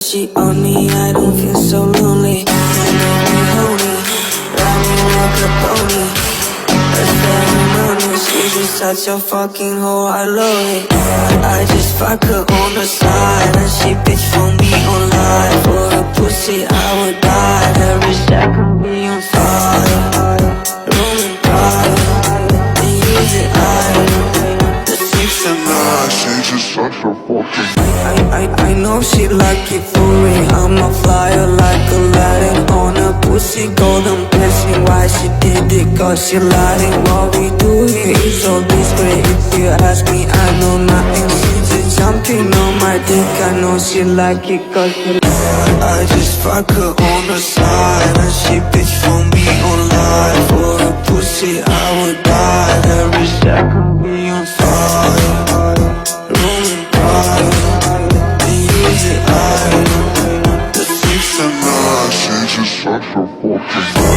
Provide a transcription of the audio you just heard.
She on me, I don't feel so lonely. You make me lonely, ride me like a pony. That's ceremony, she just such a fucking hoe, I love it. I just fuck her on the side, and she bitch for me online. For a pussy, I would die. Every second be on fire, rolling pride, and use it, the 6 and 9. She just such a fucking I know she like it for me. I'm a flyer like Aladdin on a pussy golden blessing. Why she did it? Cause she lying. What we do here is so discreet. If you ask me, I know nothing. She just jumping on my dick. I know she like it cause she I just fuck her on the side, and she bitch for me online. For a pussy I would die. Every second be on fire, rolling pride. the 6 and 9. She just such a fucking